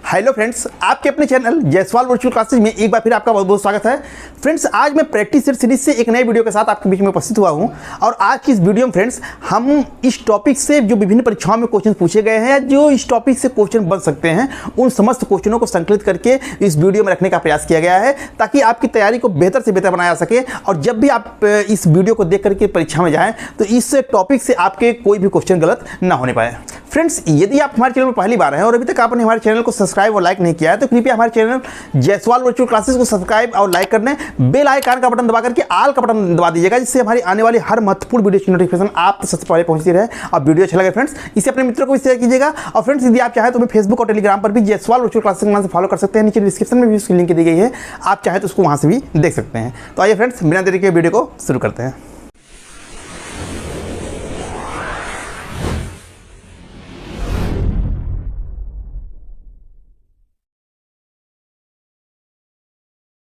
Hello friends, आपके अपने channel Jaiswal virtual classes में एक बार फिर आपका बहुत बहुत स्वागत है। फ्रेंड्स, आज मैं प्रैक्टिस सेट सीरीज से एक नए वीडियो के साथ आपके बीच में उपस्थित हुआ हूं और आज की इस वीडियो में फ्रेंड्स हम इस टॉपिक से जो विभिन्न परीक्षाओं में क्वेश्चन पूछे गए हैं, जो इस टॉपिक से क्वेश्चन बन सकते हैं, उन समस्त क्वेश्चनों को संकलित करके इस वीडियो में रखने का प्रयास किया गया है ताकि आपकी तैयारी को बेहतर से बेहतर बनाया जा सके। और जब भी आप इस वीडियो को देख करके परीक्षा में जाएँ तो इस टॉपिक से आपके कोई भी क्वेश्चन गलत ना होने पाए। फ्रेंड्स, यदि आप हमारे चैनल पर पहली बार हैं और अभी तक आपने हमारे चैनल को सब्सक्राइब और लाइक नहीं किया है तो कृपया हमारे चैनल जयसवाल वर्चुअल क्लासेस को सब्सक्राइब और लाइक करने, बेल आइकन का बटन दबा करके ऑल का बटन दबा दीजिएगा, जिससे हमारी आने वाली हर महत्वपूर्ण वीडियो की नोटिफिकेशन आप सबसे पहले पहुंचती रहे। और वीडियो अच्छा लगे फ्रेंड्स, इसे अपने मित्रों को भी शेयर कीजिएगा। और फ्रेंड्स, यदि आप चाहें तो हमें फेसबुक और टेलीग्राम पर भी जयसवाल वर्चुअल क्लासेस के नाम से फॉलो कर सकते हैं। नीचे डिस्क्रिप्शन में भी उसकी लिंक दी गई है, आप चाहें तो उसको वहां से भी देख सकते हैं। तो आइए फ्रेंड्स, बिना देरी के वीडियो को शुरू करते हैं।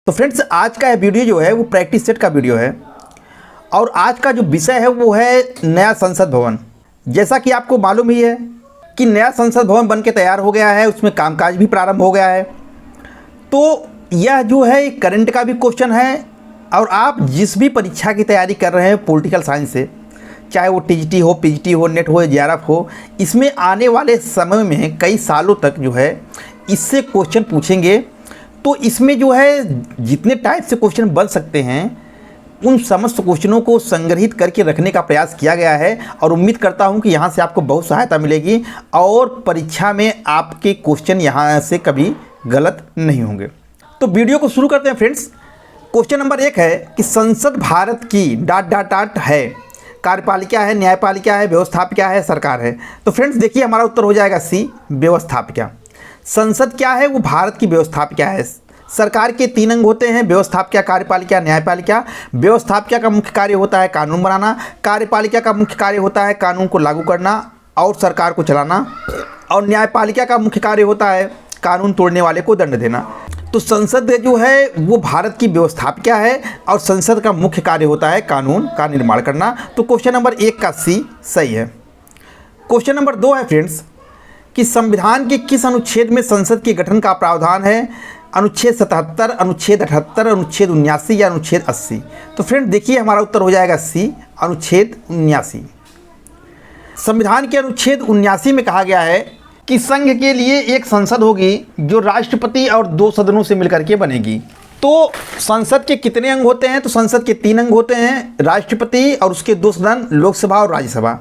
तो फ्रेंड्स, आज का वीडियो जो है वो प्रैक्टिस सेट का वीडियो है और आज का जो विषय है वो है नया संसद भवन। जैसा कि आपको मालूम ही है कि नया संसद भवन बन के तैयार हो गया है, उसमें कामकाज भी प्रारंभ हो गया है। तो यह जो है करंट का भी क्वेश्चन है और आप जिस भी परीक्षा की तैयारी कर रहे हैं पॉलिटिकल साइंस से, चाहे वो टीजीटी हो, पीजीटी हो, नेट हो, जेआरएफ हो, इसमें आने वाले समय में कई सालों तक जो है इससे क्वेश्चन पूछेंगे। तो इसमें जो है जितने टाइप से क्वेश्चन बन सकते हैं उन समस्त क्वेश्चनों को संग्रहित करके रखने का प्रयास किया गया है और उम्मीद करता हूं कि यहां से आपको बहुत सहायता मिलेगी और परीक्षा में आपके क्वेश्चन यहां से कभी गलत नहीं होंगे। तो वीडियो को शुरू करते हैं फ्रेंड्स। क्वेश्चन नंबर 1 है कि संसद भारत की ... है। कार्यपालिका है, न्यायपालिका है, व्यवस्थापिका है, सरकार है। तो फ्रेंड्स देखिए, हमारा उत्तर हो जाएगा सी, व्यवस्थापिका। संसद क्या है? वो भारत की व्यवस्थापिका है। सरकार के 3 अंग होते हैं, व्यवस्थापिका, कार्यपालिका, न्यायपालिका। व्यवस्थापिका का मुख्य कार्य होता है कानून बनाना, कार्यपालिका का मुख्य कार्य होता है कानून को लागू करना और सरकार को चलाना, और न्यायपालिका का मुख्य कार्य होता है कानून तोड़ने वाले को दंड देना। तो संसद जो है वो भारत की व्यवस्थापिका है और संसद का मुख्य कार्य होता है कानून का निर्माण करना। तो क्वेश्चन नंबर 1 का सी सही है। क्वेश्चन नंबर 2 है फ्रेंड्स कि संविधान के किस अनुच्छेद में संसद के गठन का प्रावधान है? अनुच्छेद 77, अनुच्छेद 78, अनुच्छेद 79 या अनुच्छेद 80। तो फ्रेंड देखिए, हमारा उत्तर हो जाएगा सी, अनुच्छेद 79। संविधान के अनुच्छेद 79 में कहा गया है कि संघ के लिए एक संसद होगी जो राष्ट्रपति और 2 सदनों से मिलकर के बनेगी। तो संसद के कितने अंग होते हैं? तो संसद के 3 अंग होते हैं, राष्ट्रपति और उसके 2 सदन, लोकसभा और राज्यसभा।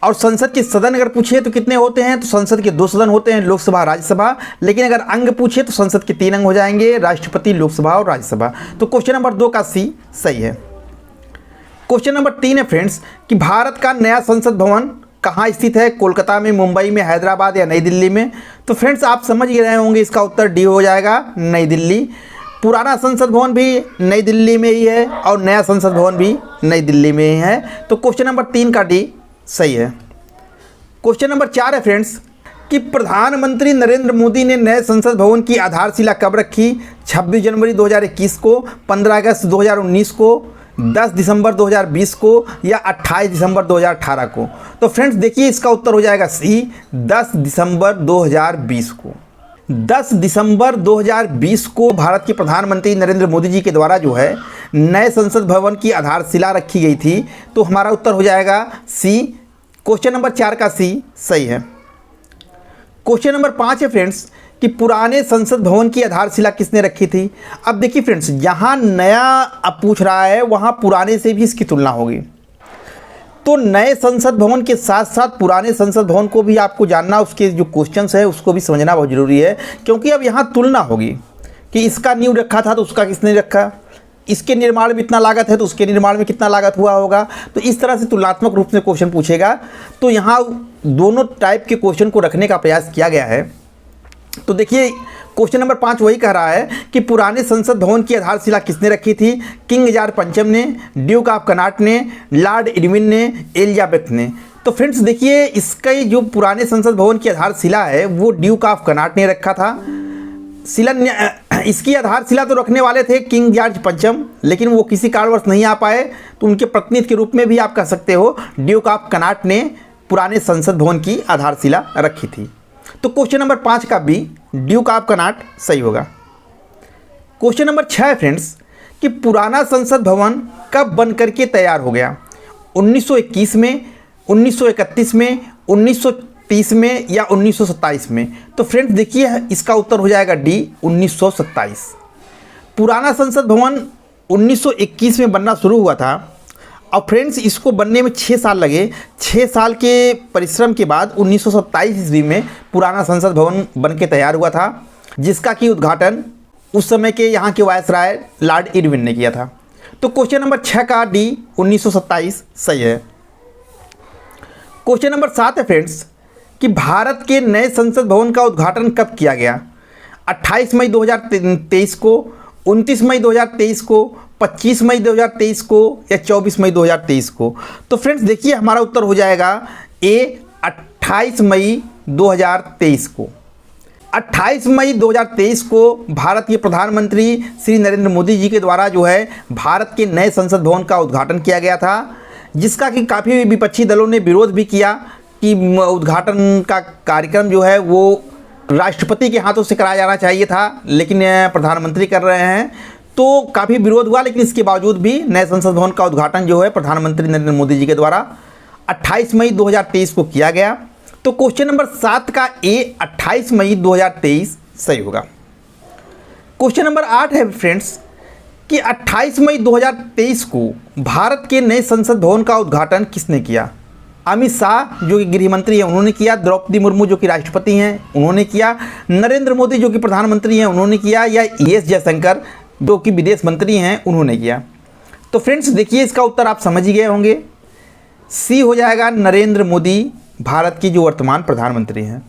और संसद के सदन अगर पूछे तो कितने होते हैं? तो संसद के 2 सदन होते हैं, लोकसभा, राज्यसभा। लेकिन अगर अंग पूछे तो संसद के 3 अंग हो जाएंगे, राष्ट्रपति, लोकसभा और राज्यसभा। तो क्वेश्चन नंबर 2 का सी सही है। क्वेश्चन नंबर 3 है फ्रेंड्स कि भारत का नया संसद भवन कहाँ स्थित है? कोलकाता में, मुंबई में, हैदराबाद या नई दिल्ली में? तो फ्रेंड्स आप समझ ही रहे होंगे, इसका उत्तर डी हो जाएगा, नई दिल्ली। पुराना संसद भवन भी नई दिल्ली में ही है और नया संसद भवन भी नई दिल्ली में ही है। तो क्वेश्चन नंबर 3 का डी सही है। क्वेश्चन नंबर 4 है फ्रेंड्स कि प्रधानमंत्री नरेंद्र मोदी ने नए संसद भवन की आधारशिला कब रखी? 26 जनवरी 2021 को, 15 अगस्त 2019 को, 10 दिसंबर 2020 को या 28 दिसंबर 2018 को? तो फ्रेंड्स देखिए, इसका उत्तर हो जाएगा सी, 10 दिसंबर 2020 को। 10 दिसंबर 2020 को भारत के प्रधानमंत्री नरेंद्र मोदी जी के द्वारा जो है नए संसद भवन की आधारशिला रखी गई थी। तो हमारा उत्तर हो जाएगा सी, क्वेश्चन नंबर 4 का सी सही है। क्वेश्चन नंबर 5 है फ्रेंड्स कि पुराने संसद भवन की आधारशिला किसने रखी थी? अब देखिए फ्रेंड्स, यहाँ नया अब पूछ रहा है, वहाँ पुराने से भी इसकी तुलना होगी। तो नए संसद भवन के साथ साथ पुराने संसद भवन को भी आपको जानना, उसके जो क्वेश्चंस है उसको भी समझना बहुत ज़रूरी है, क्योंकि अब यहाँ तुलना होगी कि इसका नींव रखा था तो उसका किसने रखा, इसके निर्माण में इतना लागत है तो उसके निर्माण में कितना लागत हुआ होगा। तो इस तरह से तुलनात्मक रूप से क्वेश्चन पूछेगा। तो यहाँ दोनों टाइप के क्वेश्चन को रखने का प्रयास किया गया है। तो देखिए, क्वेश्चन नंबर 5 वही कह रहा है कि पुराने संसद भवन की आधारशिला किसने रखी थी? किंग जॉर्ज पंचम ने, ड्यूक ऑफ कनाट ने, लॉर्ड इरविन ने, एलिजाबेथ ने। तो फ्रेंड्स देखिए, इसका जो पुराने संसद भवन की आधारशिला है वो ड्यूक ऑफ कनाट ने रखा था। इसकी आधारशिला तो रखने वाले थे किंग जॉर्ज पंचम, लेकिन वो किसी कारणवश नहीं आ पाए, तो उनके प्रतिनिधि के रूप में भी आप कह सकते हो ड्यूक ऑफ कनाट ने पुराने संसद भवन की आधारशिला रखी थी। तो क्वेश्चन नंबर 5 का बी, ड्यूक ऑफ कनॉट सही होगा। क्वेश्चन नंबर 6 है फ्रेंड्स कि पुराना संसद भवन कब बन करके तैयार हो गया? 1921 में, 1931 में, 1930 में या 1927 में? तो फ्रेंड्स देखिए इसका उत्तर हो जाएगा डी, 1927। पुराना संसद भवन 1921 में बनना शुरू हुआ था और फ्रेंड्स इसको बनने में 6 साल लगे। 6 साल के परिश्रम के बाद 1927 ईस्वी में पुराना संसद भवन बन के तैयार हुआ था, जिसका कि उद्घाटन उस समय के यहाँ के वायसराय लॉर्ड इरविन ने किया था। तो क्वेश्चन नंबर 6 का डी, 1927 सही है। क्वेश्चन नंबर 7 है फ्रेंड्स कि भारत के नए संसद भवन का उद्घाटन कब किया गया? 28 मई 2023 को, 29 मई 2023 को, 25 मई 2023 को या 24 मई 2023 को? तो फ्रेंड्स देखिए हमारा उत्तर हो जाएगा ए, 28 मई 2023 को। 28 मई 2023 को भारत के प्रधानमंत्री श्री नरेंद्र मोदी जी के द्वारा जो है भारत के नए संसद भवन का उद्घाटन किया गया था, जिसका कि काफ़ी विपक्षी दलों ने विरोध भी किया कि उद्घाटन का कार्यक्रम जो है वो राष्ट्रपति के हाथों से कराया जाना चाहिए था, लेकिन प्रधानमंत्री कर रहे हैं, तो काफ़ी विरोध हुआ। लेकिन इसके बावजूद भी नए संसद भवन का उद्घाटन जो है प्रधानमंत्री नरेंद्र मोदी जी के द्वारा 28 मई 2023 को किया गया। तो क्वेश्चन नंबर 7 का ए, 28 मई 2023 सही होगा। क्वेश्चन नंबर 8 है फ्रेंड्स कि 28 मई 2023 को भारत के नए संसद भवन का उद्घाटन किसने किया? अमित शाह जो कि गृह मंत्री हैं उन्होंने किया, द्रौपदी मुर्मू जो कि राष्ट्रपति हैं उन्होंने किया, नरेंद्र मोदी जो कि प्रधानमंत्री हैं उन्होंने किया, या एस जयशंकर जो कि विदेश मंत्री हैं उन्होंने किया? तो फ्रेंड्स देखिए इसका उत्तर आप समझ ही गए होंगे, सी हो जाएगा, नरेंद्र मोदी भारत की जो वर्तमान प्रधानमंत्री हैं।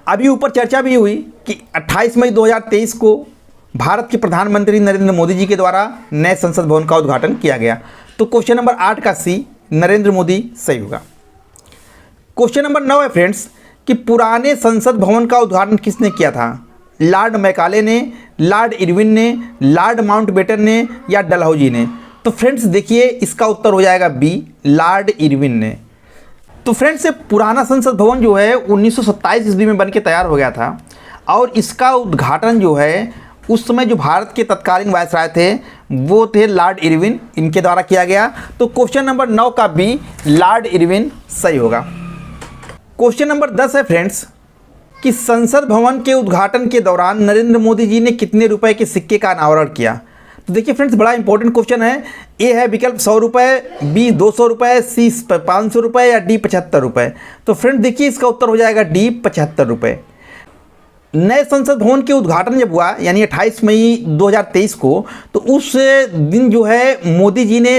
अभी ऊपर चर्चा भी हुई कि 28 मई 2023 को भारत के प्रधानमंत्री नरेंद्र मोदी जी के द्वारा नए संसद भवन का उद्घाटन किया गया। तो क्वेश्चन नंबर 8 का सी, नरेंद्र मोदी सही होगा। क्वेश्चन नंबर 9 है फ्रेंड्स कि पुराने संसद भवन का उद्घाटन किसने किया था? लॉर्ड मैकाले ने, लॉर्ड इरविन ने, लॉर्ड माउंटबेटन ने या डलहौजी ने? तो फ्रेंड्स देखिए इसका उत्तर हो जाएगा बी, लॉर्ड इरविन ने। तो फ्रेंड्स पुराना संसद भवन जो है 1927 ईस्वी में बन के तैयार हो गया था और इसका उद्घाटन जो है उस समय जो भारत के तत्कालीन वायसराय थे वो थे लॉर्ड इरविन, इनके द्वारा किया गया। तो क्वेश्चन नंबर 9 का बी, लॉर्ड इरविन सही होगा। क्वेश्चन नंबर 10 है फ्रेंड्स कि संसद भवन के उद्घाटन के दौरान नरेंद्र मोदी जी ने कितने रुपए के सिक्के का अनावरण किया? तो देखिए फ्रेंड्स बड़ा इंपॉर्टेंट क्वेश्चन है। ए है विकल्प 100 रुपये, बी 200 रुपये, सी 500 रुपये या डी 75 रुपये? तो फ्रेंड्स देखिए इसका उत्तर हो जाएगा डी, 75 रुपये। नए संसद भवन के उद्घाटन जब हुआ यानी 28 मई 2023 को, तो उस दिन जो है मोदी जी ने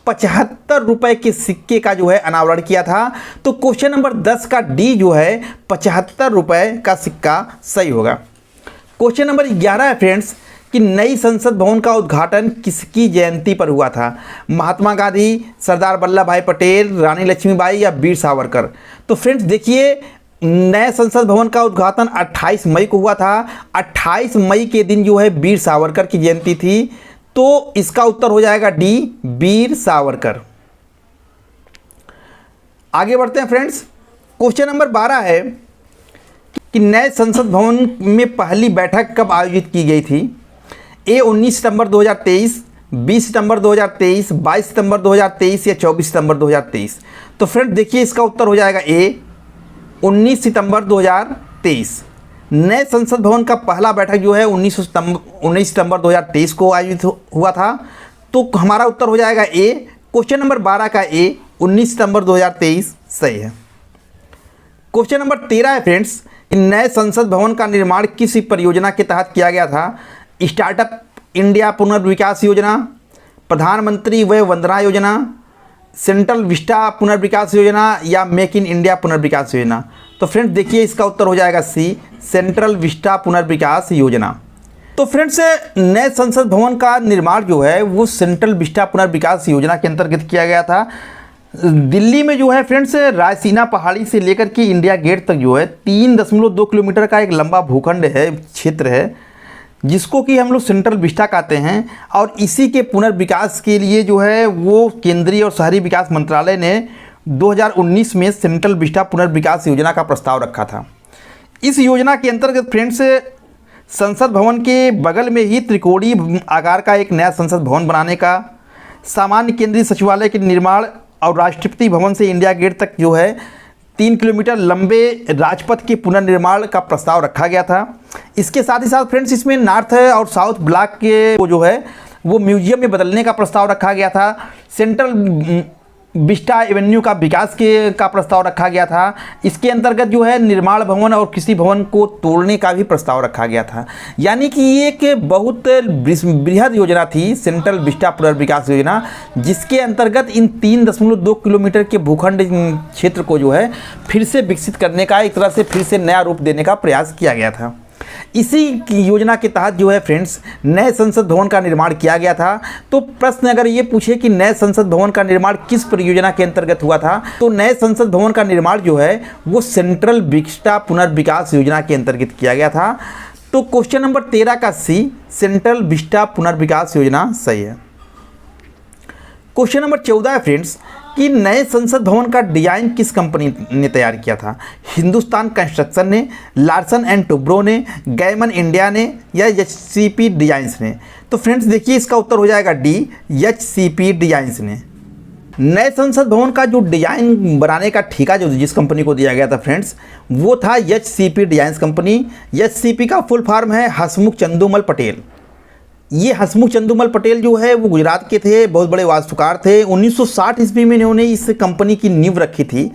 75 रुपये के सिक्के का जो है अनावरण किया था। तो क्वेश्चन नंबर 10 का डी जो है 75 रुपये का सिक्का सही होगा। क्वेश्चन नंबर 11 है फ्रेंड्स कि नई संसद भवन का उद्घाटन किसकी जयंती पर हुआ था? महात्मा गांधी, सरदार वल्लभ भाई पटेल, रानी लक्ष्मीबाई या वीर सावरकर? तो फ्रेंड्स देखिए नए संसद भवन का उद्घाटन 28 मई को हुआ था। 28 मई के दिन जो है वीर सावरकर की जयंती थी, तो इसका उत्तर हो जाएगा डी, वीर सावरकर। आगे बढ़ते हैं फ्रेंड्स। क्वेश्चन नंबर 12 है कि नए संसद भवन में पहली बैठक कब आयोजित की गई थी? ए 19 सितंबर 2023, 20 सितंबर 2023, 22 सितंबर 2023 या 24 सितंबर 2023? तो फ्रेंड देखिए इसका उत्तर हो जाएगा ए, 19 सितंबर 2023। नए संसद भवन का पहला बैठक जो है 19 सितंबर 2023 को आयोजित हुआ था। तो हमारा उत्तर हो जाएगा ए, क्वेश्चन नंबर 12 का ए, 19 सितंबर 2023 सही है। क्वेश्चन नंबर 13 है फ्रेंड्स, नए संसद भवन का निर्माण किस परियोजना के तहत किया गया था? स्टार्टअप इंडिया पुनर्विकास योजना, प्रधानमंत्री वय वंदना योजना, सेंट्रल विस्टा पुनर्विकास योजना या मेक इन इंडिया पुनर्विकास योजना? तो फ्रेंड्स देखिए इसका उत्तर हो जाएगा सी, सेंट्रल विस्टा पुनर्विकास योजना। तो फ्रेंड्स नए संसद भवन का निर्माण जो है वो सेंट्रल विस्टा पुनर्विकास योजना के अंतर्गत किया गया था। दिल्ली में जो है फ्रेंड्स रायसीना पहाड़ी से लेकर के इंडिया गेट तक जो है 3.2 किलोमीटर का एक लंबा भूखंड है, क्षेत्र है, जिसको कि हम लोग सेंट्रल विस्टा कहते हैं। और इसी के पुनर्विकास के लिए जो है वो केंद्रीय और शहरी विकास मंत्रालय ने 2019 में सेंट्रल विस्टा पुनर्विकास योजना का प्रस्ताव रखा था। इस योजना के अंतर्गत फ्रेंड्स संसद भवन के बगल में ही त्रिकोणीय आकार का एक नया संसद भवन बनाने का, सामान्य केंद्रीय सचिवालय के निर्माण और राष्ट्रपति भवन से इंडिया गेट तक जो है 3 किलोमीटर लंबे राजपथ के पुनर्निर्माण का प्रस्ताव रखा गया था। इसके साथ ही साथ फ्रेंड्स इसमें नॉर्थ और साउथ ब्लॉक के जो है वो म्यूजियम में बदलने का प्रस्ताव रखा गया था। सेंट्रल विस्टा एवेन्यू का विकास का प्रस्ताव रखा गया था। इसके अंतर्गत जो है निर्माण भवन और कृषि भवन को तोड़ने का भी प्रस्ताव रखा गया था। यानी कि ये एक बहुत बृहद योजना थी सेंट्रल विस्टा पुनर्विकास योजना, जिसके अंतर्गत इन 3.2 किलोमीटर के भूखंड क्षेत्र को जो है फिर से विकसित करने का, एक तरह से फिर से नया रूप देने का प्रयास किया गया था। इसी योजना के तहत जो है फ्रेंड्स नए संसद भवन का निर्माण किया गया था। तो प्रश्न अगर ये पूछे कि नए संसद भवन का निर्माण किस परियोजना के अंतर्गत हुआ था, तो नए संसद भवन का निर्माण जो है वो सेंट्रल विस्टा पुनर्विकास योजना के अंतर्गत किया गया था। तो क्वेश्चन नंबर 13 का सी, सेंट्रल विस्टा पुनर्विकास योजना सही है। क्वेश्चन नंबर 14 है फ्रेंड्स कि नए संसद भवन का डिजाइन किस कंपनी ने तैयार किया था? हिंदुस्तान कंस्ट्रक्शन ने, लार्सन एंड टुब्रो ने, गैमन इंडिया ने या एचसीपी डिजाइंस ने? तो फ्रेंड्स देखिए इसका उत्तर हो जाएगा डी, एचसीपी डिजाइंस ने। नए संसद भवन का जो डिजाइन बनाने का ठेका जो जिस कंपनी को दिया गया था फ्रेंड्स वो था एचसीपी डिजाइंस कंपनी। एचसीपी का फुल फॉर्म है हसमुख चंदूमल पटेल। ये हसमुख चंदूमल पटेल जो है वो गुजरात के थे, बहुत बड़े वास्तुकार थे। 1960 ईस्वी में इन्होंने इस कंपनी की नींव रखी थी।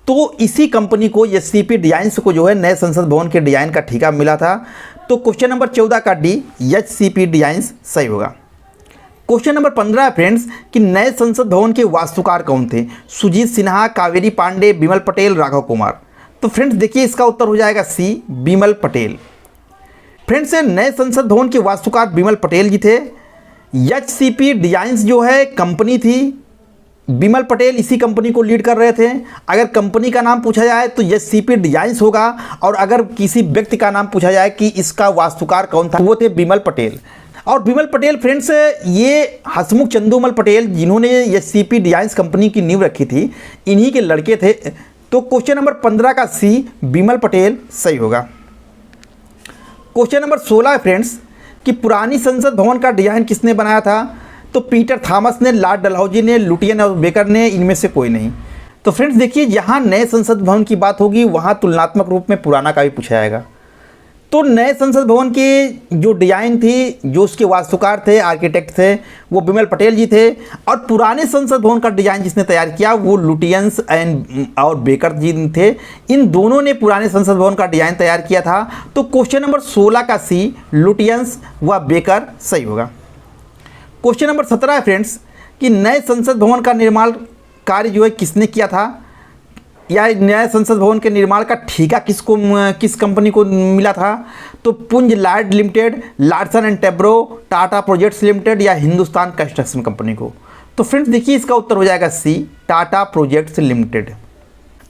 तो इसी कंपनी को एचसीपी डिजाइंस को जो है नए संसद भवन के डिजाइन का ठेका मिला था। तो क्वेश्चन नंबर 14 का डी, एचसीपी डिजाइंस सही होगा। क्वेश्चन नंबर 15 है फ्रेंड्स कि नए संसद भवन के वास्तुकार कौन थे? सुजीत सिन्हा, कावेरी पांडे, बिमल पटेल, राघव कुमार? तो फ्रेंड्स देखिए इसका उत्तर हो जाएगा सी, बिमल पटेल। फ्रेंड्स नए संसद भवन के वास्तुकार बिमल पटेल जी थे। एचसीपी डिजाइंस जो है कंपनी थी, बिमल पटेल इसी कंपनी को लीड कर रहे थे। अगर कंपनी का नाम पूछा जाए तो एचसीपी डिजाइंस होगा, और अगर किसी व्यक्ति का नाम पूछा जाए कि इसका वास्तुकार कौन था, वो थे बिमल पटेल। और बिमल पटेल फ्रेंड्स ये हसमुख चंदूमल पटेल जिन्होंने एचसीपी डिजाइंस कंपनी की नींव रखी थी, इन्हीं के लड़के थे। तो क्वेश्चन नंबर 15 का सी, बिमल पटेल सही होगा। क्वेश्चन नंबर 16 है फ्रेंड्स कि पुरानी संसद भवन का डिजाइन किसने बनाया था? तो पीटर थॉमस ने, लॉर्ड डलहौजी ने, लुटियन और बेकर ने, इनमें से कोई नहीं। तो फ्रेंड्स देखिए जहाँ नए संसद भवन की बात होगी वहाँ तुलनात्मक रूप में पुराना का भी पूछा जाएगा। तो नए संसद भवन की जो डिज़ाइन थी, जो उसके वास्तुकार थे, आर्किटेक्ट थे, वो बिमल पटेल जी थे। और पुराने संसद भवन का डिज़ाइन जिसने तैयार किया वो लुटियंस एंड और बेकर जी थे। इन दोनों ने पुराने संसद भवन का डिज़ाइन तैयार किया था। तो क्वेश्चन नंबर 16 का सी, लुटियंस व बेकर सही होगा। क्वेश्चन नंबर 17 है फ्रेंड्स कि नए संसद भवन का निर्माण कार्य जो है किसने किया था, या नए संसद भवन के निर्माण का ठेका किस कंपनी को मिला था? तो पुंज light limited, Larsen and Toubro, Tata projects limited या हिंदुस्तान कंस्ट्रक्शन कंपनी को? तो फ्रेंड्स देखिए इसका उत्तर हो जाएगा सी, टाटा प्रोजेक्ट्स लिमिटेड।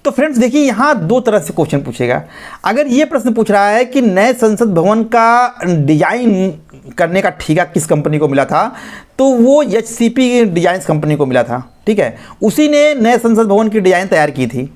तो फ्रेंड्स देखिए यहाँ दो तरह से क्वेश्चन पूछेगा। अगर ये प्रश्न पूछ रहा है कि नए संसद भवन का डिजाइन करने का ठेका किस कंपनी को मिला था, तो वो एचसीपी डिजाइंस कंपनी को मिला था। ठीक है, उसी ने नए संसद भवन की डिजाइन तैयार की थी।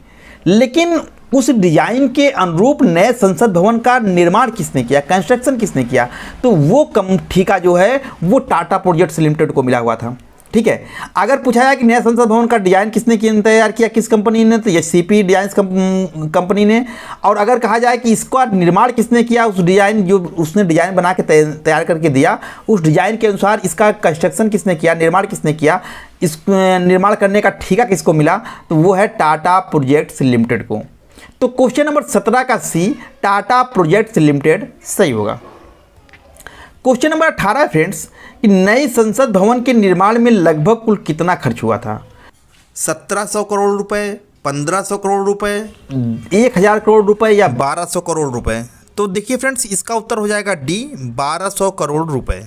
लेकिन उस डिजाइन के अनुरूप नए संसद भवन का निर्माण किसने किया, कंस्ट्रक्शन किसने किया? तो वो ठेका जो है वो टाटा प्रोजेक्ट्स लिमिटेड को मिला हुआ था। ठीक है, अगर पूछा जाए कि नया संसद भवन का डिजाइन किसने तैयार किया, किस कंपनी ने, तो एचसीपी डिजाइंस कंपनी ने। और अगर कहा जाए कि इसका निर्माण किसने किया, उस डिजाइन जो उसने डिजाइन बना के तैयार करके दिया, उस डिजाइन के अनुसार इसका कंस्ट्रक्शन किसने किया, निर्माण किसने किया, इस निर्माण करने का ठेका किसको मिला, तो वो है टाटा प्रोजेक्ट्स लिमिटेड को। तो क्वेश्चन नंबर 17 का सी, टाटा प्रोजेक्ट्स लिमिटेड सही होगा। क्वेश्चन नंबर 18 फ्रेंड्स कि नए संसद भवन के निर्माण में लगभग कुल कितना खर्च हुआ था? 1700 करोड़ रुपए, 1500 करोड़ रुपए, 1000 करोड़ रुपए या 1200 करोड़ रुपए? तो देखिए फ्रेंड्स इसका उत्तर हो जाएगा डी, 1200 करोड़ रुपए।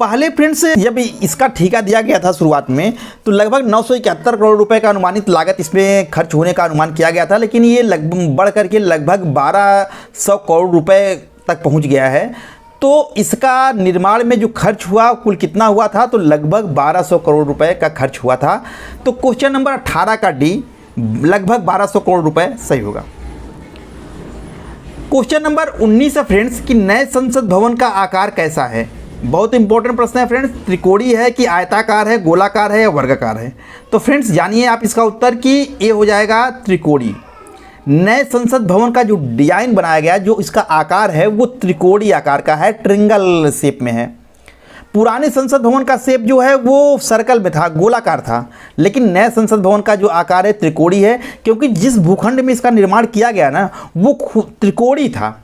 पहले फ्रेंड्स जब इसका ठेका दिया गया था शुरुआत में तो लगभग 971 करोड़ रुपए का अनुमानित लागत इसमें खर्च होने का अनुमान किया गया था, लेकिन ये बढ़ करके लगभग 1200 करोड़ रुपए तक पहुंच गया है। तो इसका निर्माण में जो खर्च हुआ कुल कितना हुआ था, तो लगभग 1200 करोड़ रुपए का खर्च हुआ था। तो क्वेश्चन नंबर 18 का डी लगभग 1200 करोड़ रुपए सही होगा। क्वेश्चन नंबर 19 है फ्रेंड्स कि नए संसद भवन का आकार कैसा है। बहुत इंपॉर्टेंट प्रश्न है फ्रेंड्स, त्रिकोणीय है कि आयताकार है, गोलाकार है या वर्गाकार है। तो फ्रेंड्स जानिए आप इसका उत्तर कि ये हो जाएगा त्रिकोणीय। नए संसद भवन का जो डिजाइन बनाया गया, जो इसका आकार है वो त्रिकोणीय आकार का है, ट्रिंगल शेप में है। पुराने संसद भवन का शेप जो है वो सर्कल में था, गोलाकार था, लेकिन नए संसद भवन का जो आकार है त्रिकोणीय है, क्योंकि जिस भूखंड में इसका निर्माण किया गया ना वो त्रिकोणीय था,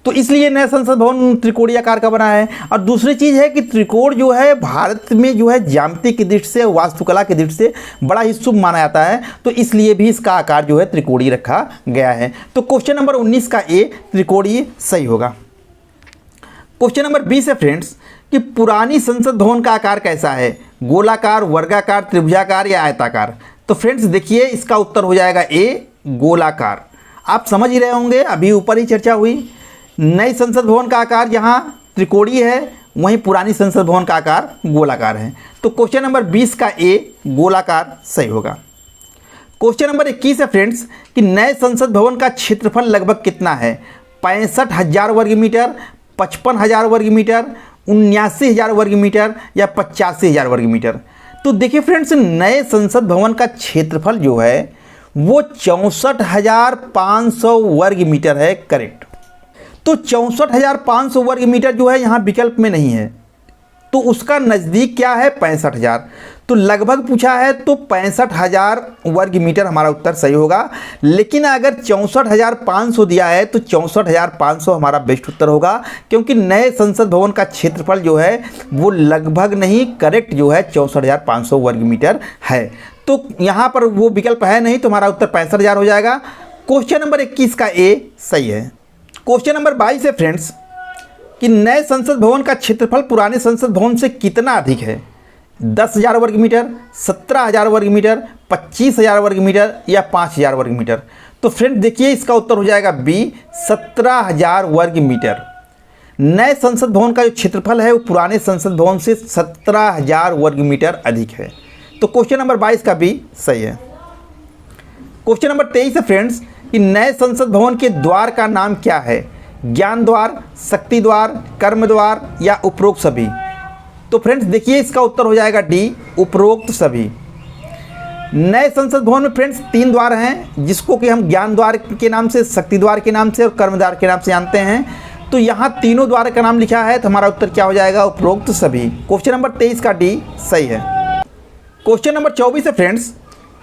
तो इसलिए नया संसद भवन त्रिकोणीय आकार का बना है। और दूसरी चीज़ है कि त्रिकोण जो है भारत में जो है ज्यामिति की दृष्टि से, वास्तुकला की दृष्टि से बड़ा ही शुभ माना जाता है, तो इसलिए भी इसका आकार जो है त्रिकोणीय रखा गया है। तो क्वेश्चन नंबर 19 का ए त्रिकोणीय सही होगा। क्वेश्चन नंबर 20 है फ्रेंड्स कि पुरानी संसद भवन का आकार कैसा है, गोलाकार, वर्गाकार, त्रिभुजाकार या आयताकार। तो फ्रेंड्स देखिए इसका उत्तर हो जाएगा ए गोलाकार। आप समझ ही रहे होंगे, अभी ऊपर ही चर्चा हुई, नई संसद भवन का आकार यहाँ त्रिकोणीय है, वहीं पुरानी संसद भवन का आकार गोलाकार है। तो क्वेश्चन नंबर 20 का ए गोलाकार सही होगा। क्वेश्चन नंबर 21 है फ्रेंड्स कि नए संसद भवन का क्षेत्रफल लगभग कितना है, 65,000 वर्ग मीटर, 55,000 वर्ग मीटर, 79,000 वर्ग मीटर या 85,000 वर्ग मीटर। तो देखिए फ्रेंड्स, नए संसद भवन का क्षेत्रफल जो है वो 64,500 वर्ग मीटर है, करेक्ट। तो 64,500 वर्ग मीटर जो है यहाँ विकल्प में नहीं है, तो उसका नज़दीक क्या है 65,000। तो लगभग पूछा है तो 65,000 वर्ग मीटर हमारा उत्तर सही होगा। लेकिन अगर 64,500 दिया है तो 64,500 हमारा बेस्ट उत्तर होगा, क्योंकि नए संसद भवन का क्षेत्रफल जो है वो लगभग नहीं, करेक्ट जो है 64,500 वर्ग मीटर है। तो यहाँ पर वो विकल्प है नहीं, तो हमारा उत्तर 65,000 हो जाएगा। क्वेश्चन नंबर 21 का ए सही है। क्वेश्चन नंबर 22 है फ्रेंड्स कि नए संसद भवन का क्षेत्रफल पुराने संसद भवन से कितना अधिक है, 10,000 वर्ग मीटर, 17,000 वर्ग मीटर, 25,000 वर्ग मीटर या 5,000 वर्ग मीटर। तो फ्रेंड देखिए इसका उत्तर हो जाएगा बी 17,000 वर्ग मीटर। नए संसद भवन का जो क्षेत्रफल है वो पुराने संसद भवन से 17,000 वर्ग मीटर अधिक है। तो क्वेश्चन नंबर 22 का बी सही है। क्वेश्चन नंबर 23 है फ्रेंड्स कि नए संसद भवन के द्वार का नाम क्या है, ज्ञान द्वार, शक्ति द्वार, कर्म द्वार या उपरोक्त सभी। तो फ्रेंड्स देखिए इसका उत्तर हो जाएगा डी उपरोक्त सभी। नए संसद भवन में फ्रेंड्स 3 द्वार हैं, जिसको कि हम ज्ञान द्वार के नाम से, शक्ति द्वार के नाम से और कर्म द्वार के नाम से जानते हैं। तो यहाँ तीनों द्वार का नाम लिखा है, तो हमारा उत्तर क्या हो जाएगा उपरोक्त सभी। क्वेश्चन नंबर 23 का डी सही है। क्वेश्चन नंबर 24 है फ्रेंड्स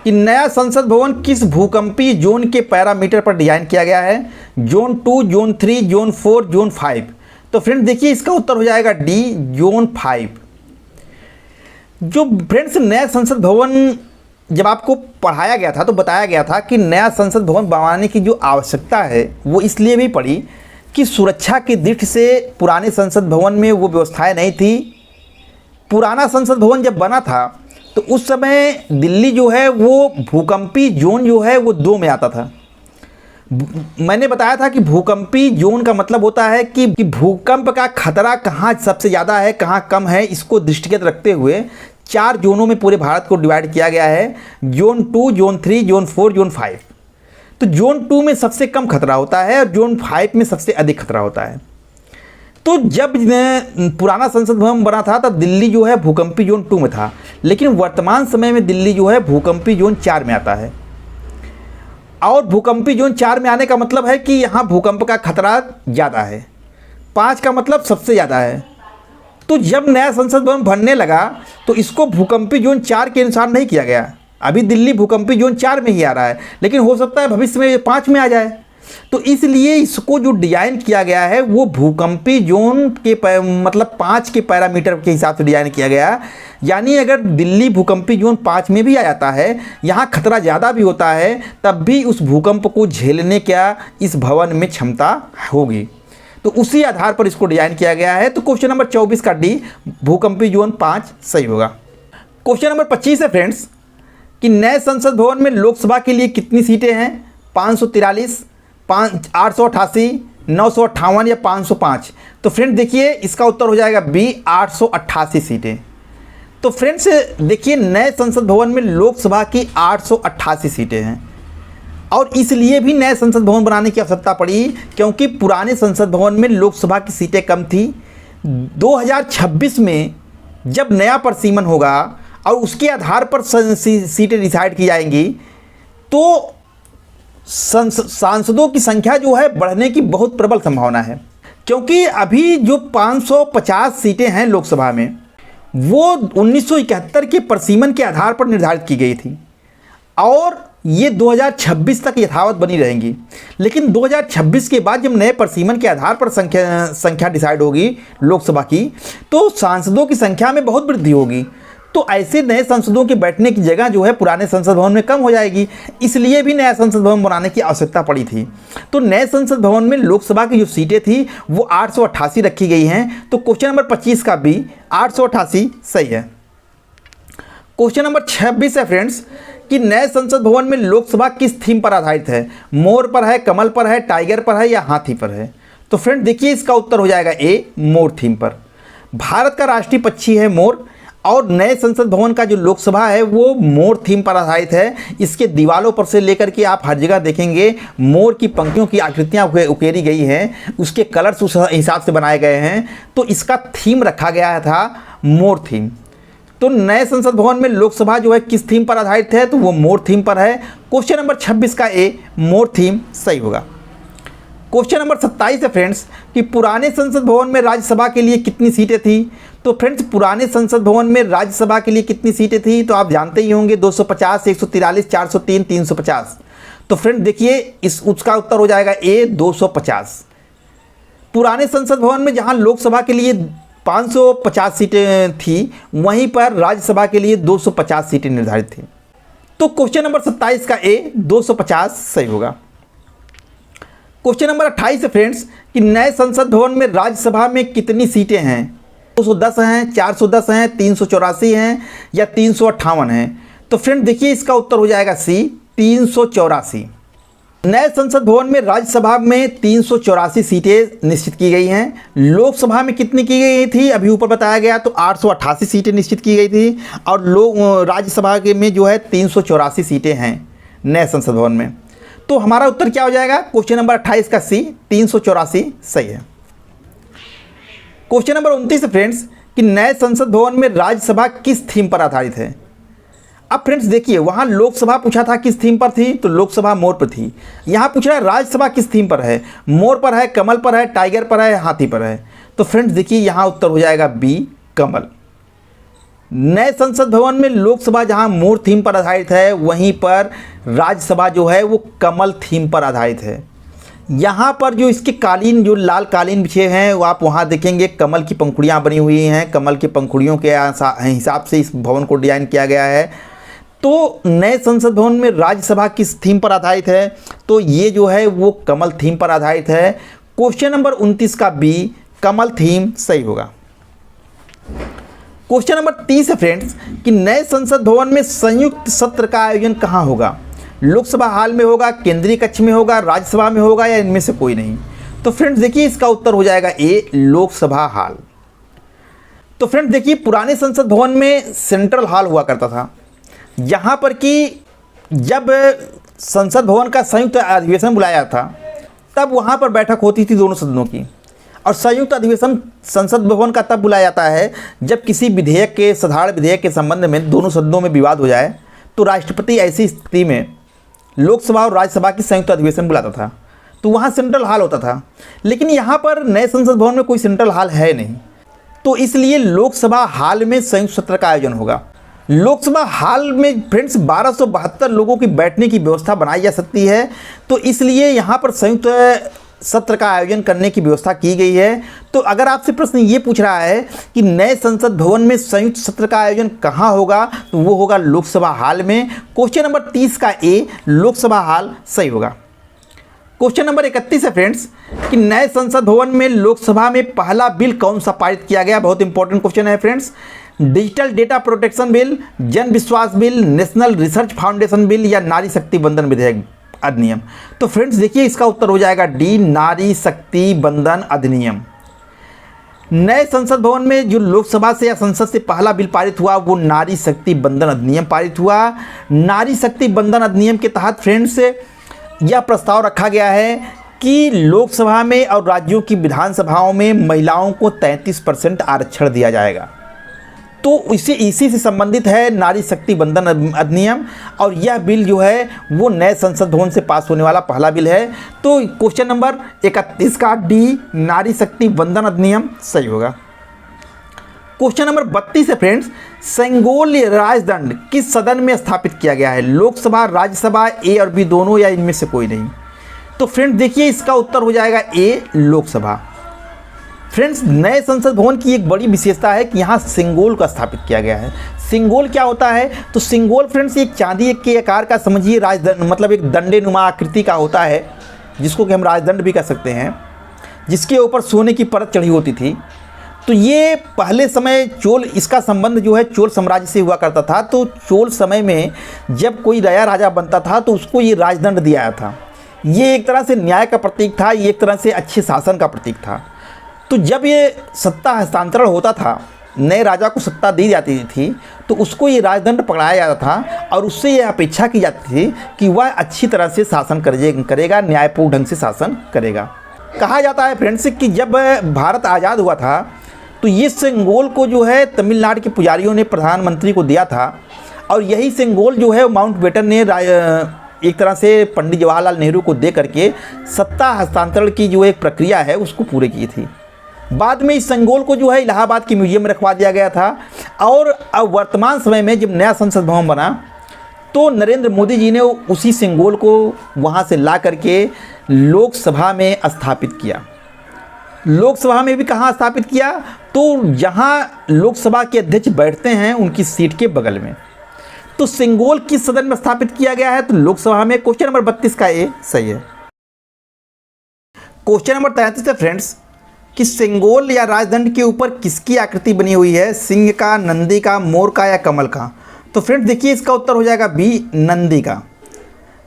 कि नया संसद भवन किस भूकंपीय जोन के पैरामीटर पर डिजाइन किया गया है, जोन 2, जोन 3, जोन 4, जोन 5। तो फ्रेंड्स देखिए इसका उत्तर हो जाएगा डी जोन 5। जो फ्रेंड्स नया संसद भवन जब आपको पढ़ाया गया था तो बताया गया था कि नया संसद भवन बनवाने की जो आवश्यकता है वो इसलिए भी पड़ी कि सुरक्षा की दृष्टि से पुराने संसद भवन में वो व्यवस्थाएं नहीं थी। पुराना संसद भवन जब बना था तो उस समय दिल्ली जो है वो भूकंपीय जोन जो है वो 2 में आता था। मैंने बताया था कि भूकंपीय जोन का मतलब होता है कि भूकंप का खतरा कहाँ सबसे ज़्यादा है, कहाँ कम है, इसको दृष्टिगत रखते हुए 4 जोनों में पूरे भारत को डिवाइड किया गया है, जोन 2, जोन 3, जोन 4, जोन 5। तो जोन 2 में सबसे कम खतरा होता है और जोन 5 में सबसे अधिक खतरा होता है। तो जब पुराना संसद भवन बना था तब दिल्ली जो है भूकंपीय जोन 2 में था, लेकिन वर्तमान समय में दिल्ली जो है भूकंपीय जोन 4 में आता है। और भूकंपीय जोन 4 में आने का मतलब है कि यहाँ भूकंप का खतरा ज़्यादा है, 5 का मतलब सबसे ज़्यादा है। तो जब नया संसद भवन बनने लगा तो इसको भूकंपीय जोन 4 के अनुसार नहीं किया गया। अभी दिल्ली भूकंपीय जोन 4 में ही आ रहा है, लेकिन हो सकता है भविष्य में 5 में आ जाए। तो इसलिए इसको जो डिज़ाइन किया गया है वो भूकंपीय जोन के मतलब 5 के पैरामीटर के हिसाब से डिज़ाइन किया गया। यानी अगर दिल्ली भूकंपीय जोन 5 में भी आ जाता है, यहाँ खतरा ज़्यादा भी होता है, तब भी उस भूकंप को झेलने का इस भवन में क्षमता होगी। तो उसी आधार पर इसको डिज़ाइन किया गया है। तो क्वेश्चन नंबर 24 का डी भूकंपीय जोन 5 सही होगा। क्वेश्चन नंबर 25 है फ्रेंड्स कि नए संसद भवन में लोकसभा के लिए कितनी सीटें हैं, 543, 888, 958 या 505। तो फ्रेंड देखिए इसका उत्तर हो जाएगा बी 888 सीटें। तो फ्रेंड्स देखिए नए संसद भवन में लोकसभा की 888 सीटें हैं और इसलिए भी नए संसद भवन बनाने की आवश्यकता पड़ी क्योंकि पुराने संसद भवन में लोकसभा की सीटें कम थी। 2026 में जब नया परिसीमन होगा और उसके आधार पर सीटें डिसाइड की जाएंगी तो सांसदों की संख्या जो है बढ़ने की बहुत प्रबल संभावना है, क्योंकि अभी जो 550 सीटें हैं लोकसभा में वो 1971 के परिसीमन के आधार पर निर्धारित की गई थी और ये 2026 तक यथावत बनी रहेंगी। लेकिन 2026 के बाद जब नए परिसीमन के आधार पर संख्या डिसाइड होगी लोकसभा की तो सांसदों की संख्या में बहुत वृद्धि होगी। तो ऐसे नए सांसदों के बैठने की जगह जो है पुराने संसद भवन में कम हो जाएगी, इसलिए भी नया संसद भवन बनाने की आवश्यकता पड़ी थी। तो नए संसद भवन में लोकसभा की जो सीटें थी वो 888 रखी गई हैं। तो क्वेश्चन नंबर 25 का भी 888 सही है। क्वेश्चन नंबर 26 है फ्रेंड्स कि नए संसद भवन में लोकसभा किस थीम पर आधारित है? मोर पर है, कमल पर है, टाइगर पर है या हाथी पर है? तो फ्रेंड देखिए इसका उत्तर हो जाएगा ए मोर थीम पर। भारत का राष्ट्रीय पक्षी है मोर और नए संसद भवन का जो लोकसभा है वो मोर थीम पर आधारित है। इसके दीवारों पर से लेकर के आप हर जगह देखेंगे मोर की पंक्तियों की आकृतियाँ उकेरी गई हैं, उसके कलर्स उस हिसाब से बनाए गए हैं। तो इसका थीम रखा गया था मोर थीम। तो नए संसद भवन में लोकसभा जो है किस थीम पर आधारित है? तो वो मोर थीम पर है। क्वेश्चन नंबर 26 का ए मोर थीम सही होगा। क्वेश्चन नंबर 27 है फ्रेंड्स कि पुराने संसद भवन में राज्यसभा के लिए कितनी सीटें थी? तो फ्रेंड्स पुराने संसद भवन में राज्यसभा के लिए कितनी सीटें थी? तो आप जानते ही होंगे 250, 143, 403, 350। तो फ्रेंड देखिए उसका उत्तर हो जाएगा ए 250। पुराने संसद भवन में जहां लोकसभा के लिए 550 सीटें थी वहीं पर राज्यसभा के लिए 250 सीटें निर्धारित थी। तो क्वेश्चन नंबर 27 का ए 250 सही होगा। क्वेश्चन नंबर 28 है फ्रेंड्स कि नए संसद भवन में राज्यसभा में कितनी सीटें हैं? 210 हैं, 410 हैं, 384 हैं या 358 हैं? तो फ्रेंड देखिए इसका उत्तर हो जाएगा सी 384। नए संसद भवन में राज्यसभा में 384 सीटें निश्चित की गई हैं। लोकसभा में कितनी की गई थी अभी ऊपर बताया गया, तो 888 सीटें निश्चित की गई थी और राज्यसभा के में जो है 384 सीटें हैं नए संसद भवन में। तो हमारा उत्तर क्या हो जाएगा? क्वेश्चन नंबर 28 का सी 384 सही है। क्वेश्चन नंबर 29 फ्रेंड्स कि नए संसद भवन में राज्यसभा किस थीम पर आधारित है? अब फ्रेंड्स देखिए वहाँ लोकसभा पूछा था किस थीम पर थी, तो लोकसभा मोर पर थी। यहाँ पूछ रहा है राज्यसभा किस थीम पर है? मोर पर है, कमल पर है, टाइगर पर है, हाथी पर है। तो फ्रेंड्स देखिए यहाँ उत्तर हो जाएगा बी कमल। नए संसद भवन में लोकसभा जहाँ मोर थीम पर आधारित है वहीं पर राज्यसभा जो है वो कमल थीम पर आधारित है। यहाँ पर जो इसके कालीन जो लाल कालीन बिछे हैं वो आप वहाँ देखेंगे कमल की पंखुड़ियाँ बनी हुई हैं। कमल की पंखुड़ियों के हिसाब से इस भवन को डिजाइन किया गया है। तो नए संसद भवन में राज्यसभा किस थीम पर आधारित है? तो ये जो है वो कमल थीम पर आधारित है। क्वेश्चन नंबर 29 का बी कमल थीम सही होगा। क्वेश्चन नंबर 30 है फ्रेंड्स कि नए संसद भवन में संयुक्त सत्र का आयोजन कहाँ होगा? लोकसभा हाल में होगा, केंद्रीय कक्ष में होगा, राज्यसभा में होगा या इनमें से कोई नहीं? तो फ्रेंड्स देखिए इसका उत्तर हो जाएगा ए लोकसभा हाल। तो फ्रेंड्स देखिए पुराने संसद भवन में सेंट्रल हॉल हुआ करता था, यहाँ पर कि जब संसद भवन का संयुक्त अधिवेशन बुलाया था तब वहाँ पर बैठक होती थी दोनों सदनों की। और संयुक्त अधिवेशन संसद भवन का तब बुलाया जाता है जब किसी विधेयक के साधारण विधेयक के संबंध में दोनों सदनों में विवाद हो जाए तो राष्ट्रपति ऐसी स्थिति में लोकसभा और राज्यसभा की संयुक्त अधिवेशन बुलाता था। तो वहाँ सेंट्रल हॉल होता था, लेकिन यहाँ पर नए संसद भवन में कोई सेंट्रल हॉल है नहीं, तो इसलिए लोकसभा हाल में संयुक्त सत्र का आयोजन होगा। लोकसभा हाल में फ्रेंड्स 1272 लोगों की बैठने की व्यवस्था बनाई जा सकती है, तो इसलिए यहाँ पर संयुक्त सत्र का आयोजन करने की व्यवस्था की गई है। तो अगर आपसे प्रश्न ये पूछ रहा है कि नए संसद भवन में संयुक्त सत्र का आयोजन कहाँ होगा, तो वो होगा लोकसभा हाल में। क्वेश्चन नंबर 30 का ए लोकसभा हाल सही होगा। क्वेश्चन नंबर 31 है फ्रेंड्स कि नए संसद भवन में लोकसभा में पहला बिल कौन सा पारित किया गया? बहुत इंपॉर्टेंट क्वेश्चन है friends. Digital data protection bill, जन विश्वास bill, national research foundation bill या नारी शक्ति वंदन विधेयक अधिनियम। तो फ्रेंड्स देखिए इसका उत्तर हो जाएगा डी, नारी शक्ति बंधन अधिनियम। नए संसद भवन में जो लोकसभा से या संसद से पहला बिल पारित हुआ वो नारी शक्ति बंधन अधिनियम पारित हुआ। नारी शक्ति बंधन अधिनियम के तहत फ्रेंड्स यह प्रस्ताव रखा गया है कि लोकसभा में और राज्यों की विधानसभाओं में महिलाओं को 33% आरक्षण दिया जाएगा। तो इसी से संबंधित है नारी शक्ति बंधन अधिनियम, और यह बिल जो है वो नए संसद भवन से पास होने वाला पहला बिल है। तो क्वेश्चन नंबर 31 का डी, नारी शक्ति बंधन अधिनियम सही होगा। क्वेश्चन नंबर 32 है फ्रेंड्स, सेंगोल राजदंड किस सदन में स्थापित किया गया है? लोकसभा, राज्यसभा, ए और बी दोनों, या इनमें से कोई नहीं? तो फ्रेंड्स देखिए इसका उत्तर हो जाएगा ए, लोकसभा। फ्रेंड्स नए संसद भवन की एक बड़ी विशेषता है कि यहाँ सिंगोल का स्थापित किया गया है। सिंगोल क्या होता है? तो सिंगोल फ्रेंड्स एक चांदी के आकार का समझिए राजदंड, मतलब एक दंडेनुमा आकृति का होता है, जिसको कि हम राजदंड भी कह सकते हैं, जिसके ऊपर सोने की परत चढ़ी होती थी। तो ये पहले समय चोल, इसका संबंध जो है चोल साम्राज्य से हुआ करता था। तो चोल समय में जब कोई नया राजा बनता था तो उसको ये राजदंड दिया था। ये एक तरह से न्याय का प्रतीक था, ये एक तरह से अच्छे शासन का प्रतीक था। तो जब ये सत्ता हस्तांतरण होता था, नए राजा को सत्ता दी जाती थी, तो उसको ये राजदंड पकड़ाया जाता था और उससे ये अपेक्षा की जाती थी कि वह अच्छी तरह से शासन करेगा, न्यायपूर्ण ढंग से शासन करेगा। कहा जाता है फ्रेंड्स कि जब भारत आज़ाद हुआ था तो ये सिंगोल को जो है तमिलनाडु के पुजारियों ने प्रधानमंत्री को दिया था, और यही सिंगोल जो है माउंटबेटन ने एक तरह से पंडित जवाहरलाल नेहरू को दे करके सत्ता हस्तांतरण की जो एक प्रक्रिया है उसको पूरी की थी। बाद में इस सिंगोल को जो है इलाहाबाद के म्यूजियम में रखवा दिया गया था। और अब वर्तमान समय में जब नया संसद भवन बना तो नरेंद्र मोदी जी ने उसी सिंगोल को वहाँ से ला करके लोकसभा में स्थापित किया। लोकसभा में भी कहाँ स्थापित किया? तो जहाँ लोकसभा के अध्यक्ष बैठते हैं उनकी सीट के बगल में। तो सिंगोल किस सदन में स्थापित किया गया है? तो लोकसभा में। क्वेश्चन नंबर 32 का ए सही है। क्वेश्चन नंबर 33 है फ्रेंड्स कि सिंगोल या राजदंड के ऊपर किसकी आकृति बनी हुई है? सिंह का, नंदी का, मोर का या कमल का? तो फ्रेंड्स देखिए इसका उत्तर हो जाएगा बी, नंदी का।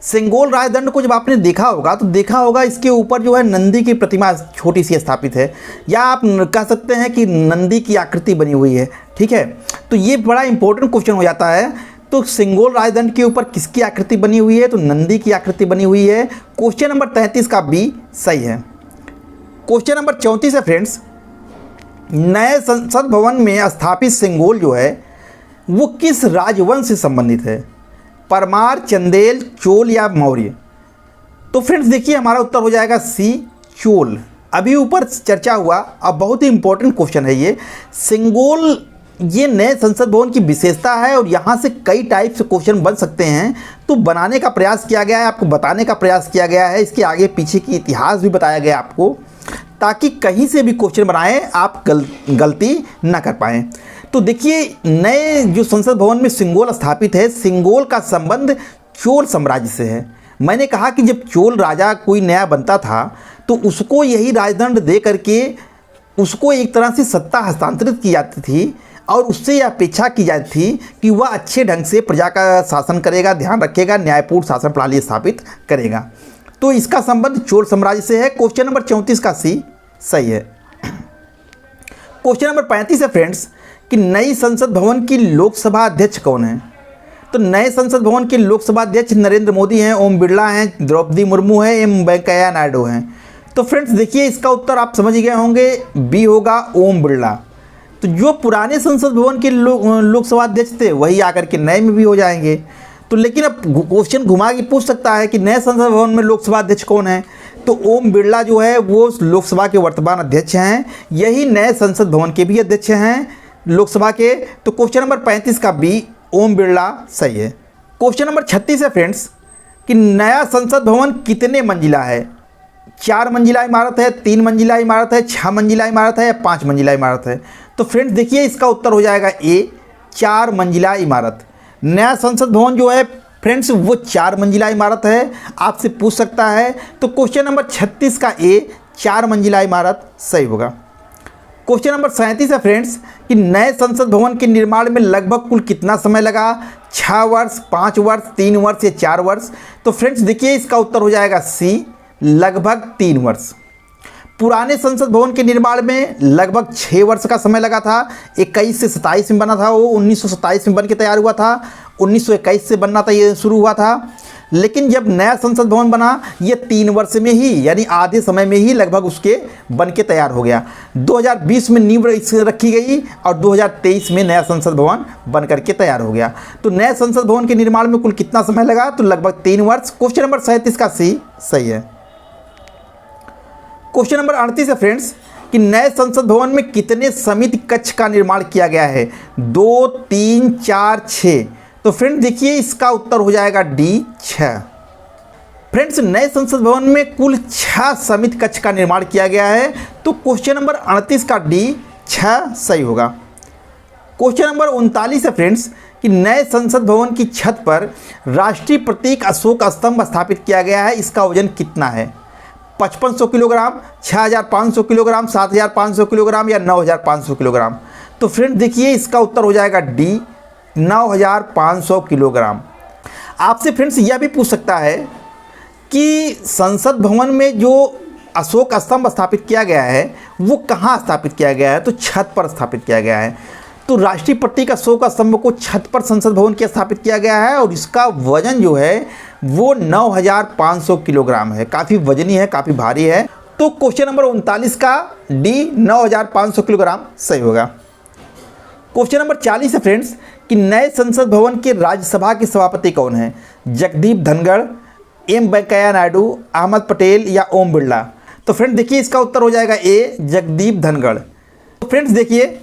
सिंगोल राजदंड को जब आपने देखा होगा तो देखा होगा इसके ऊपर जो है नंदी की प्रतिमा छोटी सी स्थापित है, या आप कह सकते हैं कि नंदी की आकृति बनी हुई है। ठीक है, तो ये बड़ा इंपॉर्टेंट क्वेश्चन हो जाता है। तो सिंगोल राजदंड के ऊपर किसकी आकृति बनी हुई है? तो नंदी की आकृति बनी हुई है। क्वेश्चन नंबर 33 का बी सही है। क्वेश्चन नंबर 34 है फ्रेंड्स, नए संसद भवन में स्थापित सिंगोल जो है वो किस राजवंश से संबंधित है? परमार, चंदेल, चोल या मौर्य? तो फ्रेंड्स देखिए हमारा उत्तर हो जाएगा सी, चोल। अभी ऊपर चर्चा हुआ, अब बहुत ही इंपॉर्टेंट क्वेश्चन है ये। सिंगोल ये नए संसद भवन की विशेषता है और यहाँ से कई टाइप से क्वेश्चन बन सकते हैं। तो बनाने का प्रयास किया गया है, आपको बताने का प्रयास किया गया है, इसके आगे पीछे की इतिहास भी बताया गया आपको, ताकि कहीं से भी क्वेश्चन बनाएं आप गलती ना कर पाएँ। तो देखिए नए जो संसद भवन में सिंगोल स्थापित है, सिंगोल का संबंध चोल साम्राज्य से है। मैंने कहा कि जब चोल राजा कोई नया बनता था तो उसको यही राजदंड दे करके उसको एक तरह से सत्ता हस्तांतरित की जाती थी, और उससे यह अपेक्षा की जाती थी कि वह अच्छे ढंग से प्रजा का शासन करेगा, ध्यान रखेगा, न्यायपूर्ण शासन प्रणाली स्थापित करेगा। तो इसका संबंध चोल साम्राज्य से है। क्वेश्चन नंबर 34 का सी सही है। क्वेश्चन नंबर 35 है फ्रेंड्स कि नई संसद भवन की लोकसभा अध्यक्ष कौन है? तो नए संसद भवन के लोकसभा अध्यक्ष नरेंद्र मोदी हैं, ओम बिरला हैं, द्रौपदी मुर्मू हैं, एम वेंकैया नायडू हैं। तो फ्रेंड्स देखिए इसका उत्तर आप समझ गए होंगे, बी होगा, ओम बिरला। तो जो पुराने संसद भवन के लोकसभा अध्यक्ष थे वही आकर के नए में भी हो जाएंगे। तो लेकिन अब क्वेश्चन घुमा के पूछ सकता है कि नए संसद भवन में लोकसभा अध्यक्ष कौन है? तो ओम बिरला जो है वो लोकसभा के वर्तमान अध्यक्ष हैं, यही नए संसद भवन के भी अध्यक्ष हैं लोकसभा के। तो क्वेश्चन नंबर 35 का बी, ओम बिरला सही है। क्वेश्चन नंबर 36 है फ्रेंड्स कि नया संसद भवन कितने मंजिला है? 4 मंजिला इमारत है, 3 मंजिला इमारत है, 6 मंजिला इमारत है या 5 मंजिला इमारत है? तो फ्रेंड्स देखिए इसका उत्तर हो जाएगा ए, 4 मंजिला इमारत। नया संसद भवन जो है फ्रेंड्स वो 4 मंजिला इमारत है, आपसे पूछ सकता है। तो क्वेश्चन नंबर 36 का ए, 4 मंजिला इमारत सही होगा। क्वेश्चन नंबर 37 है फ्रेंड्स कि नए संसद भवन के निर्माण में लगभग कुल कितना समय लगा, 6 वर्ष, 5 वर्ष, 3 वर्ष या 4 वर्ष। तो फ्रेंड्स देखिए इसका उत्तर हो जाएगा सी, लगभग 3 वर्ष। पुराने संसद भवन के निर्माण में लगभग 6 वर्ष का समय लगा था। 21 से 27 में बना था वो, 1927 में बन के तैयार हुआ था, 1921 से बनना था ये शुरू हुआ था। लेकिन जब नया संसद भवन बना ये 3 वर्ष में ही, यानी आधे समय में ही लगभग उसके बन के तैयार हो गया। 2020 में नींव रखी गई और 2023 में नया संसद भवन बन करके तैयार हो गया। तो नए संसद भवन के निर्माण में कुल कितना समय लगा, तो लगभग 3 वर्ष। क्वेश्चन नंबर 37 का सी सही है। क्वेश्चन नंबर 38 है फ्रेंड्स कि नए संसद भवन में कितने समिति कक्ष का निर्माण किया गया है, 2, 3, 4, 6। तो फ्रेंड्स देखिए इसका उत्तर हो जाएगा डी, 6। फ्रेंड्स नए संसद भवन में कुल 6 समिति कक्ष का निर्माण किया गया है। तो क्वेश्चन नंबर 38 का डी, 6 सही होगा। क्वेश्चन नंबर 39 है फ्रेंड्स कि नए संसद भवन की छत पर राष्ट्रीय प्रतीक अशोक स्तंभ स्थापित किया गया है, इसका वजन कितना है, 5500 किलोग्राम, 6500 किलोग्राम, 7500 किलोग्राम या 9500 किलोग्राम। तो फ्रेंड्स देखिए इसका उत्तर हो जाएगा डी, 9500 किलोग्राम। आपसे फ्रेंड्स यह भी पूछ सकता है कि संसद भवन में जो अशोक स्तंभ स्थापित किया गया है वो कहाँ स्थापित किया गया है, तो छत पर स्थापित किया गया है। तो राष्ट्रीय प्रतीक अशोक स्तंभ को छत पर संसद भवन के स्थापित किया गया है और इसका वजन जो है वो 9500 किलोग्राम है। काफ़ी वजनी है, काफ़ी भारी है। तो क्वेश्चन नंबर 39 का डी, 9500 किलोग्राम सही होगा। क्वेश्चन नंबर 40 है फ्रेंड्स कि नए संसद भवन के राज्यसभा के सभापति कौन है, जगदीप धनखड़, एम वेंकैया नायडू, अहमद पटेल या ओम बिरला। तो फ्रेंड्स देखिए इसका उत्तर हो जाएगा ए, जगदीप धनखड़। तो फ्रेंड्स देखिए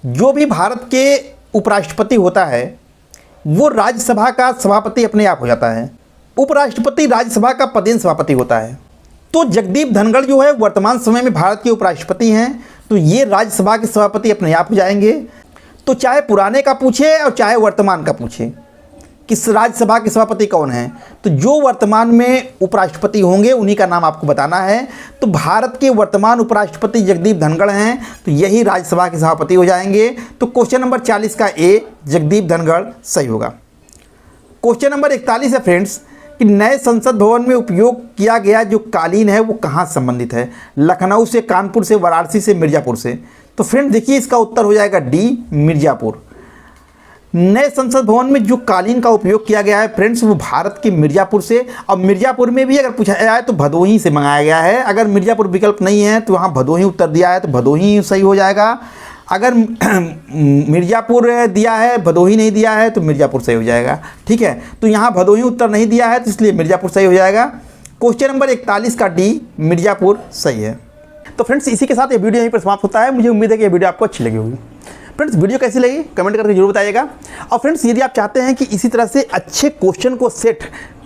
जो भी भारत के उपराष्ट्रपति होता है वो राज्यसभा का सभापति अपने आप हो जाता है। उपराष्ट्रपति राज्यसभा का पदेन सभापति होता है। तो जगदीप धनखड़ जो है वर्तमान समय में भारत के उपराष्ट्रपति हैं, तो ये राज्यसभा के सभापति अपने आप हो जाएंगे। तो चाहे पुराने का पूछे और चाहे वर्तमान का पूछे किस राज्यसभा के सभापति कौन है, तो जो वर्तमान में उपराष्ट्रपति होंगे उन्हीं का नाम आपको बताना है। तो भारत के वर्तमान उपराष्ट्रपति जगदीप धनखड़ हैं, तो यही राज्यसभा के सभापति हो जाएंगे। तो क्वेश्चन नंबर 40 का ए, जगदीप धनखड़ सही होगा। क्वेश्चन नंबर 41 है फ्रेंड्स कि नए संसद भवन में उपयोग किया गया जो कालीन है वो कहाँ संबंधित है, लखनऊ से, कानपुर से, वाराणसी से, मिर्ज़ापुर से। तो फ्रेंड्स देखिए इसका उत्तर हो जाएगा डी, मिर्ज़ापुर। नए संसद भवन में जो कालीन का उपयोग किया गया है फ्रेंड्स वो भारत के मिर्ज़ापुर से, और मिर्ज़ापुर में भी अगर पूछा जाए तो भदोही से मंगाया गया है। अगर मिर्ज़ापुर विकल्प नहीं है तो वहाँ भदोही उत्तर दिया है तो भदोही सही हो जाएगा। अगर मिर्ज़ापुर दिया है, भदोही नहीं दिया है तो मिर्ज़ापुर सही हो जाएगा। ठीक है, तो यहाँ भदोही उत्तर नहीं दिया है तो इसलिए मिर्ज़ापुर सही हो जाएगा। क्वेश्चन नंबर 41 का डी, मिर्ज़ापुर सही है। तो फ्रेंड्स इसी के साथ ये वीडियो यहीं पर समाप्त होता है। मुझे उम्मीद है कि ये वीडियो आपको अच्छी लगी होगी। फ्रेंड्स वीडियो कैसी लगी कमेंट करके जरूर बताइएगा। और फ्रेंड्स यदि आप चाहते हैं कि इसी तरह से अच्छे क्वेश्चन को सेट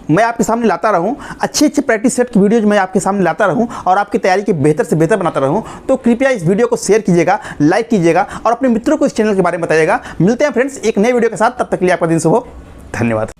मैं आपके सामने लाता रहूं, अच्छे प्रैक्टिस सेट की वीडियोज मैं आपके सामने लाता रहूं और आपकी तैयारी की बेहतर से बेहतर बनाता रहूं, तो कृपया इस वीडियो को शेयर कीजिएगा, लाइक कीजिएगा और अपने मित्रों को इस चैनल के बारे में बताइएगा। मिलते हैं फ्रेंड्स एक नए वीडियो के साथ, तब तक के लिए आपका दिन शुभ हो। धन्यवाद।